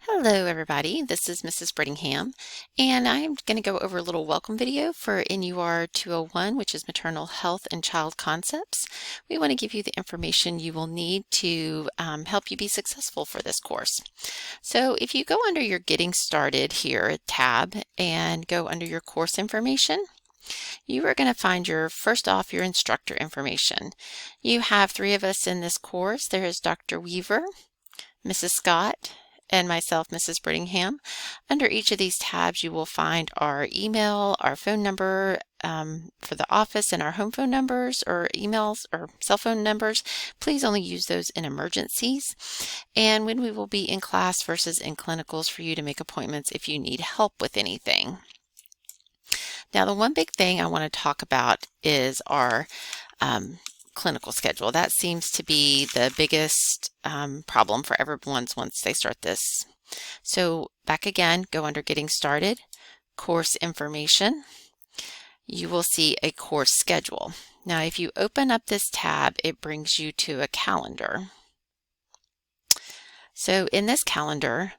Hello everybody, this is Mrs. Brittingham, and I'm going to go over a little welcome video for NUR 201, which is Maternal Health and Child Concepts. We want to give you the information you will need to help you be successful for this course. So if you go under your Getting Started here tab and go under your course information, you are going to find first off your instructor information. You have three of us in this course. There is Dr. Weaver, Mrs. Scott, and myself, Mrs. Brittingham. Under each of these tabs, you will find our email, our phone number for the office, and our home phone numbers or emails or cell phone numbers. Please only use those in emergencies and when we will be in class versus in clinicals for you to make appointments if you need help with anything. Now, the one big thing I want to talk about is our clinical schedule. That seems to be the biggest problem for everyone once they start this. So back again, go under Getting Started, Course Information. You will see a course schedule. Now, if you open up this tab, it brings you to a calendar. So in this calendar,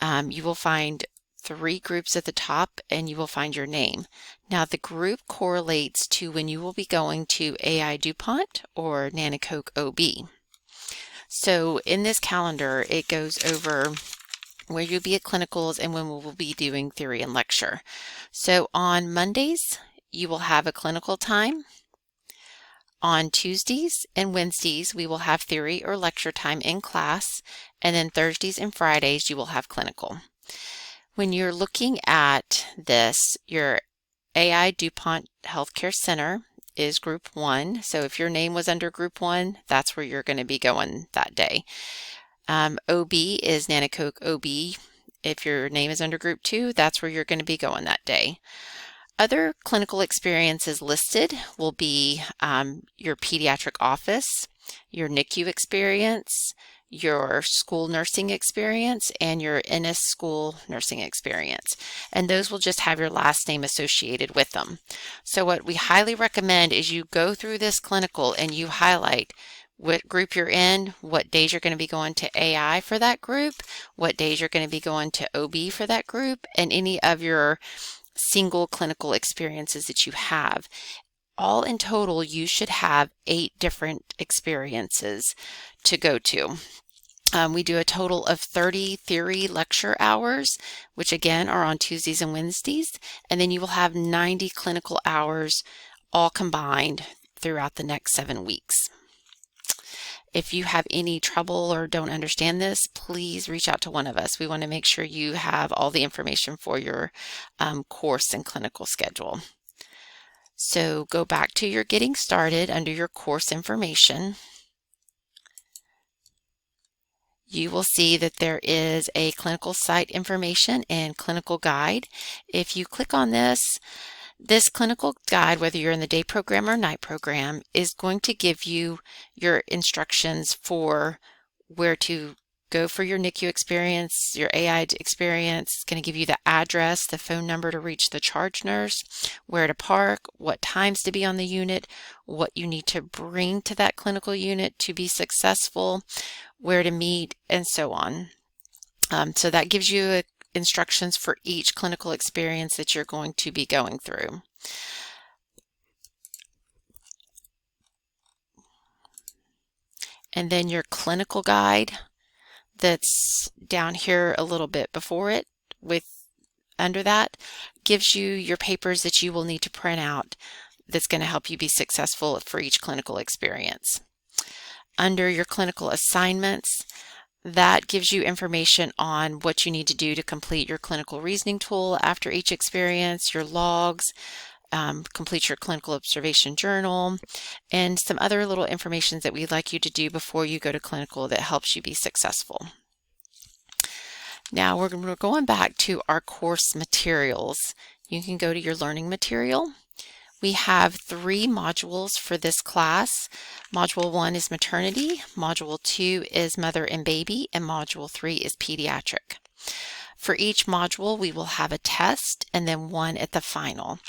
you will find three groups at the top and you will find your name. Now the group correlates to when you will be going to AI DuPont or Nanticoke OB. So in this calendar it goes over where you'll be at clinicals and when we will be doing theory and lecture. So on Mondays you will have a clinical time. On Tuesdays and Wednesdays we will have theory or lecture time in class, and then Thursdays and Fridays you will have clinical. When you're looking at this, your AI DuPont Healthcare Center is Group 1. So if your name was under Group 1, that's where you're going to be going that day. OB is Nanticoke OB. If your name is under Group 2, that's where you're going to be going that day. Other clinical experiences listed will be your pediatric office, your NICU experience, your school nursing experience, and your NS school nursing experience. And those will just have your last name associated with them. So what we highly recommend is you go through this clinical and you highlight what group you're in, what days you're going to be going to AI for that group, what days you're going to be going to OB for that group, and any of your single clinical experiences that you have. All in total, you should have 8 different experiences to go to. We do a total of 30 theory lecture hours, which again are on Tuesdays and Wednesdays, and then you will have 90 clinical hours all combined throughout the next 7 weeks. If you have any trouble or don't understand this, please reach out to one of us. We want to make sure you have all the information for your course and clinical schedule. So go back to your Getting Started under your course information. You will see that there is a clinical site information and clinical guide. If you click on this clinical guide, whether you're in the day program or night program, is going to give you your instructions for where to go for your NICU experience, your AI experience. It's going to give you the address, the phone number to reach the charge nurse, where to park, what times to be on the unit, what you need to bring to that clinical unit to be successful, where to meet, and so on. So that gives you instructions for each clinical experience that you're going to be going through. And then your clinical guide that's down here a little bit before it, under that, gives you your papers that you will need to print out that's going to help you be successful for each clinical experience. Under your clinical assignments, that gives you information on what you need to do to complete your clinical reasoning tool after each experience, your logs, complete your clinical observation journal, and some other little information that we'd like you to do before you go to clinical that helps you be successful. Now we're going back to our course materials. You can go to your learning material. We have 3 modules for this class. Module 1 is maternity, Module 2 is mother and baby, and Module 3 is pediatric. For each module, we will have a test and then one at the final.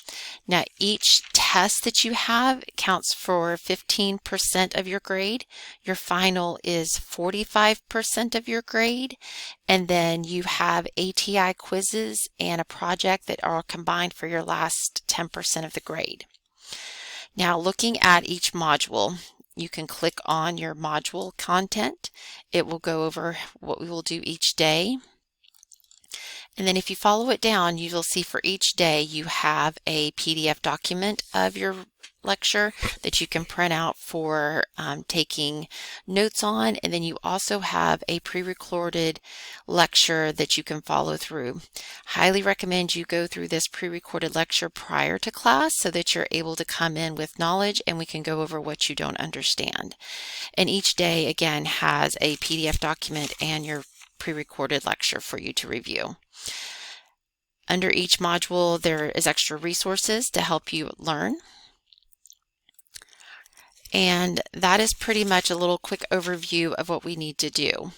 Now, each test that you have counts for 15% of your grade. Your final is 45% of your grade. And then you have ATI quizzes and a project that are combined for your last 10% of the grade. Now, looking at each module, you can click on your module content. It will go over what we will do each day. And then if you follow it down, you will see for each day you have a PDF document of your lecture that you can print out for taking notes on. And then you also have a pre-recorded lecture that you can follow through. Highly recommend you go through this pre-recorded lecture prior to class so that you're able to come in with knowledge and we can go over what you don't understand. And each day, again, has a PDF document and your pre-recorded lecture for you to review. Under each module, there is extra resources to help you learn. And that is pretty much a little quick overview of what we need to do.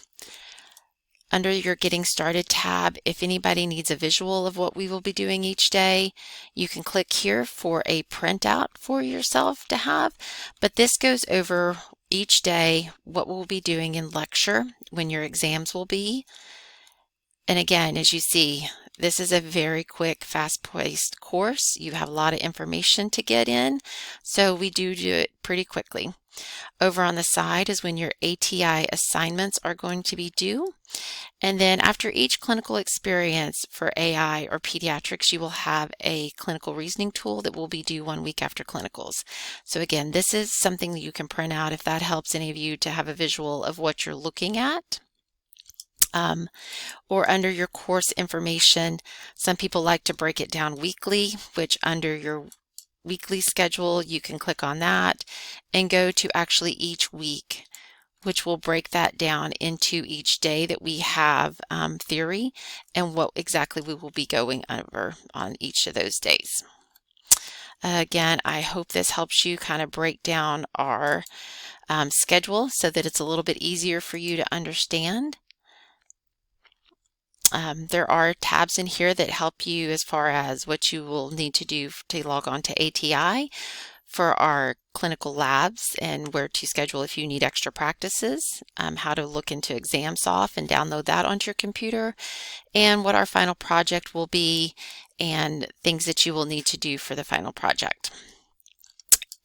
Under your Getting Started tab, if anybody needs a visual of what we will be doing each day, you can click here for a printout for yourself to have. But this goes over each day what we'll be doing in lecture, when your exams will be. And again, as you see, this is a very quick, fast-paced course. You have a lot of information to get in, so we do it pretty quickly. Over on the side is when your ATI assignments are going to be due. And then after each clinical experience for AI or pediatrics, you will have a clinical reasoning tool that will be due 1 week after clinicals. So again, this is something that you can print out if that helps any of you to have a visual of what you're looking at. Or under your course information, some people like to break it down weekly, which under your weekly schedule, you can click on that and go to actually each week, which will break that down into each day that we have theory and what exactly we will be going over on each of those days. Again, I hope this helps you kind of break down our schedule so that it's a little bit easier for you to understand. There are tabs in here that help you as far as what you will need to do to log on to ATI for our clinical labs and where to schedule if you need extra practices, how to look into ExamSoft and download that onto your computer, and what our final project will be and things that you will need to do for the final project.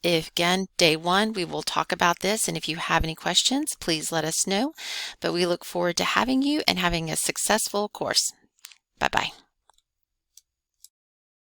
Again, day 1, we will talk about this, and if you have any questions, please let us know. But we look forward to having you and having a successful course. Bye-bye.